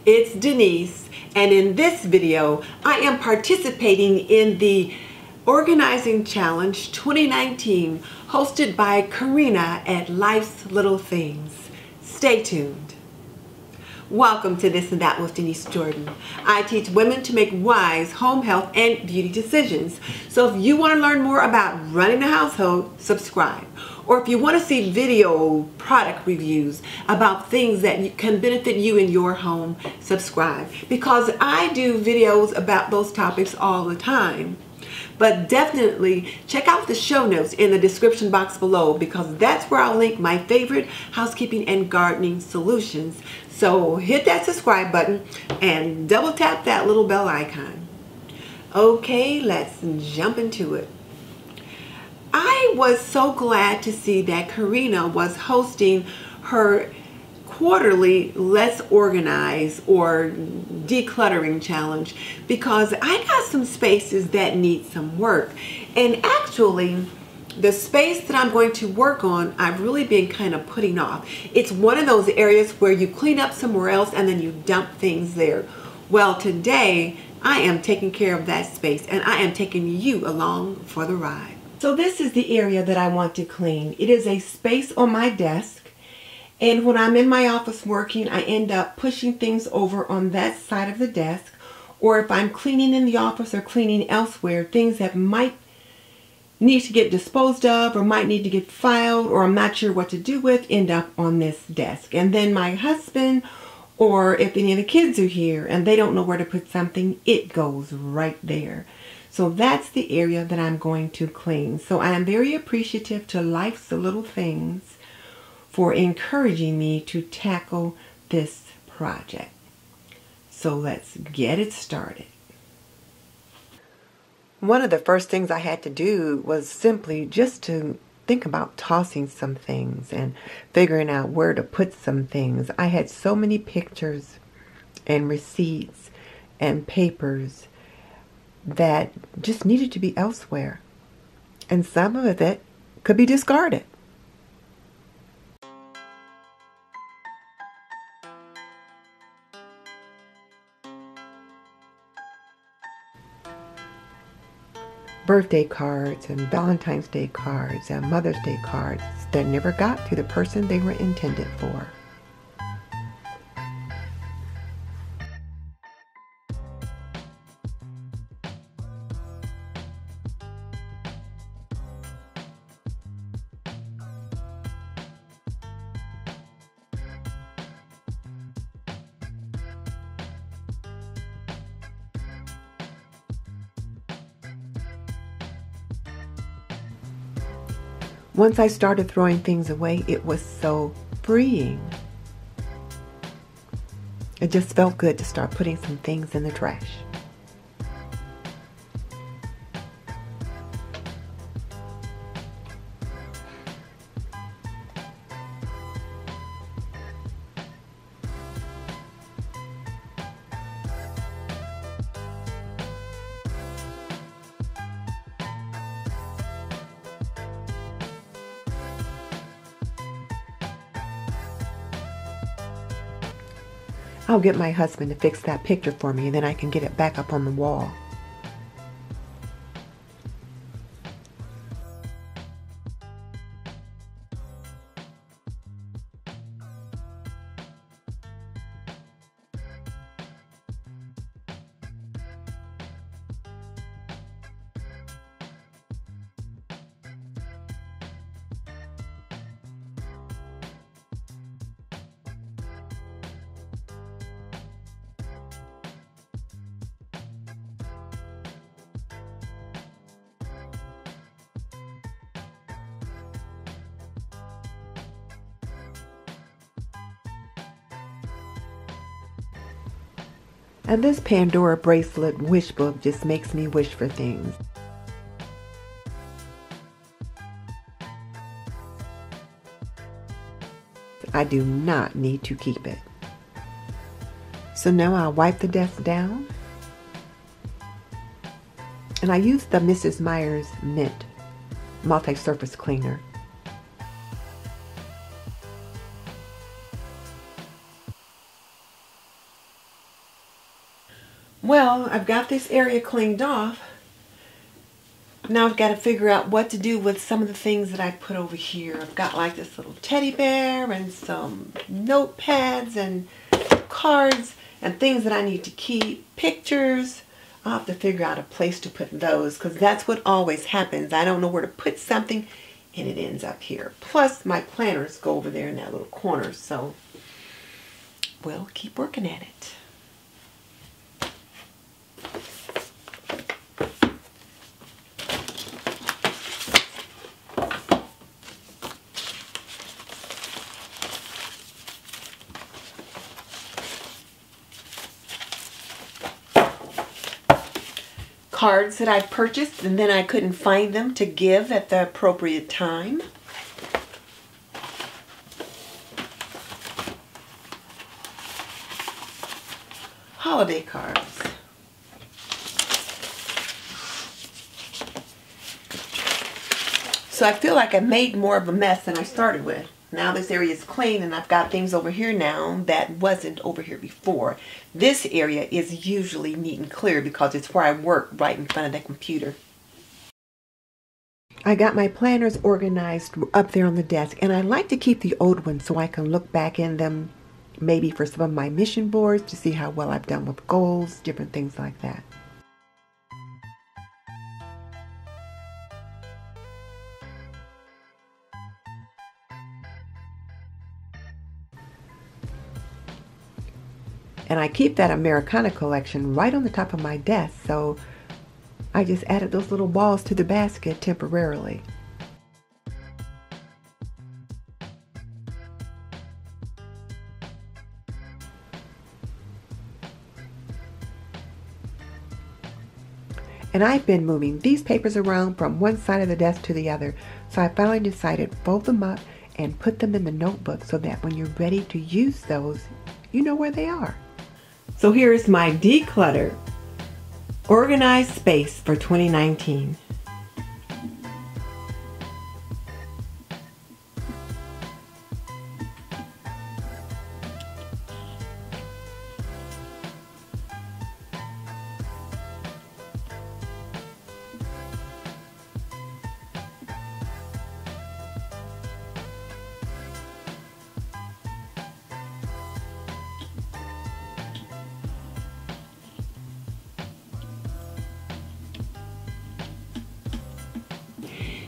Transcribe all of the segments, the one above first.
It's Denise, and in this video I am participating in the Organizing Challenge 2019 hosted by Karina at Life's Little Things. Stay tuned. Welcome to This and That with Denise Jordan. I teach women to make wise home health and beauty decisions. So if you want to learn more about running a household, subscribe. Or if you want to see video product reviews about things that can benefit you in your home, subscribe. Because I do videos about those topics all the time. But definitely check out the show notes in the description box below, because that's where I'll link my favorite housekeeping and gardening solutions. So hit that subscribe button and double tap that little bell icon. Okay, let's jump into it. I was so glad to see that Karina was hosting her quarterly Let's Organize or decluttering challenge, because I got some spaces that need some work. And actually, the space that I'm going to work on, I've really been kind of putting off. It's one of those areas where you clean up somewhere else and then you dump things there. Well, today I am taking care of that space, and I am taking you along for the ride. So this is the area that I want to clean. It is a space on my desk. And when I'm in my office working, I end up pushing things over on that side of the desk. Or if I'm cleaning in the office or cleaning elsewhere, things that might need to get disposed of or might need to get filed or I'm not sure what to do with end up on this desk. And then my husband, or if any of the kids are here and they don't know where to put something, it goes right there. So that's the area that I'm going to clean. So I am very appreciative to Life's Little Things for encouraging me to tackle this project. So let's get it started. One of the first things I had to do was simply just to think about tossing some things and figuring out where to put some things. I had so many pictures and receipts and papers that just needed to be elsewhere. And some of it could be discarded. Birthday cards and Valentine's Day cards and Mother's Day cards that never got to the person they were intended for. Once I started throwing things away, it was so freeing. It just felt good to start putting some things in the trash. I'll get my husband to fix that picture for me, and then I can get it back up on the wall. And this Pandora bracelet wish book just makes me wish for things. I do not need to keep it. So now I'll wipe the desk down. And I use the Mrs. Meyer's Mint multi-surface cleaner. Well, I've got this area cleaned off. Now I've got to figure out what to do with some of the things that I put over here. I've got like this little teddy bear and some notepads and cards and things that I need to keep, pictures. I'll have to figure out a place to put those because that's what always happens. I don't know where to put something and it ends up here. Plus my planners go over there in that little corner, so we'll keep working at it. Cards that I purchased and then I couldn't find them to give at the appropriate time. Holiday cards. So I feel like I made more of a mess than I started with. Now this area is clean and I've got things over here now that wasn't over here before. This area is usually neat and clear because it's where I work, right in front of the computer. I got my planners organized up there on the desk, and I like to keep the old ones so I can look back in them maybe for some of my mission boards to see how well I've done with goals, different things like that. And I keep that Americana collection right on the top of my desk, so I just added those little balls to the basket temporarily. And I've been moving these papers around from one side of the desk to the other, so I finally decided fold them up and put them in the notebook so that when you're ready to use those, you know where they are. So here's my declutter organized space for 2019.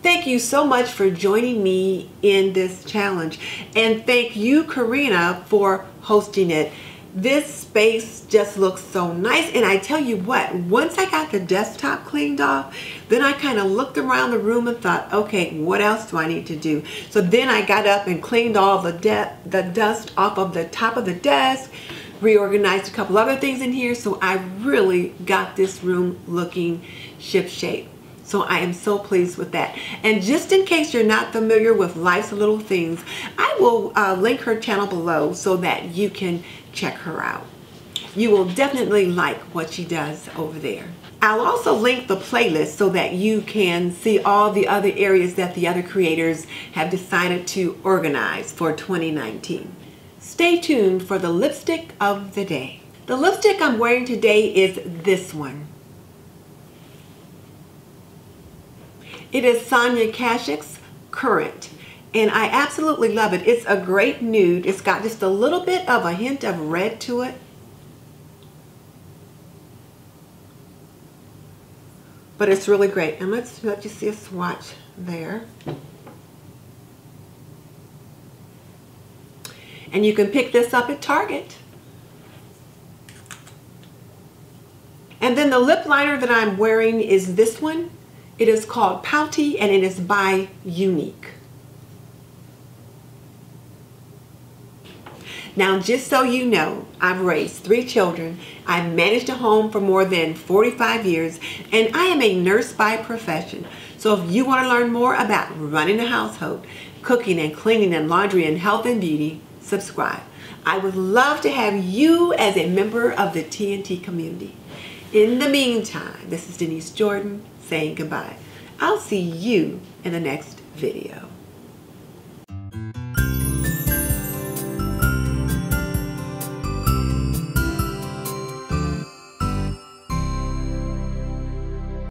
Thank you so much for joining me in this challenge, and thank you, Karina, for hosting it. This space just looks so nice, and I tell you what, once I got the desktop cleaned off, then I kind of looked around the room and thought, okay, what else do I need to do? So then I got up and cleaned all the dust off of the top of the desk, reorganized a couple other things in here, so I really got this room looking shipshape. So I am so pleased with that. And just in case you're not familiar with Life's Little Things, I will link her channel below so that you can check her out. You will definitely like what she does over there. I'll also link the playlist so that you can see all the other areas that the other creators have decided to organize for 2019. Stay tuned for the lipstick of the day. The lipstick I'm wearing today is this one. It is Sonia Kashuk's Current, and I absolutely love it. It's a great nude. It's got just a little bit of a hint of red to it. But it's really great. And let's let you see a swatch there. And you can pick this up at Target. And then the lip liner that I'm wearing is this one. It is called Pouty, and it is by Unique. Now, just so you know, I've raised 3 children. I've managed a home for more than 45 years, and I am a nurse by profession. So if you want to learn more about running a household, cooking and cleaning and laundry and health and beauty, subscribe. I would love to have you as a member of the TNT community. In the meantime, this is Denise Jordan saying goodbye. I'll see you in the next video.